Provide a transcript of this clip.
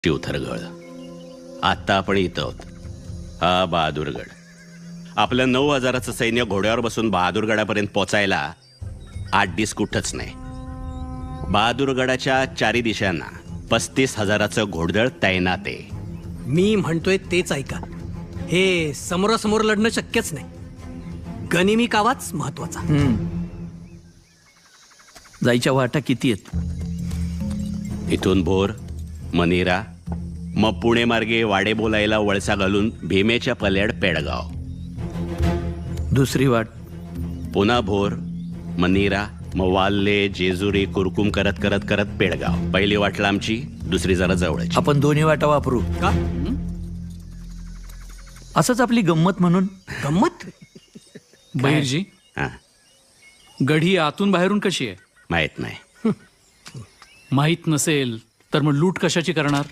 शिवथरगळ. आत्ता आपण इथं आहोत. हा बहादूरगड. आपलं 9,000चं सैन्य घोड्यावर बसून बहादूरगडापर्यंत पोचायला 8 दिस कुठंच नाही. बहादूरगडाच्या चारी दिशांना 35,000चं घोडदळ तैनात आहे. मी म्हणतोय तेच ऐका. हे समोरासमोर लढणं शक्यच नाही. गनिमी कावाच महत्वाचा. जायच्या वाटा किती आहेत? इथून भोर, मनीरा, मग पुणे मार्गे वाडे बोलायला वळसा घालून भीमेच्या पल्याड पेडगाव. दुसरी वाट? पुन्हा भोर, मनीरा, मग वाल्ले, जेजुरी, कुरकुम करत करत करत पेडगाव. पहिली वाट लांबची, दुसरी जरा जवळची. आपण दोन्ही वाटा वापरू का? असंच आपली गंमत म्हणून. गंमत? बहिरजी, हां, गढी आतून बाहेरून कशी आहे? माहीत नाही. माहीत नसेल तर मग लूट कशाची करणार?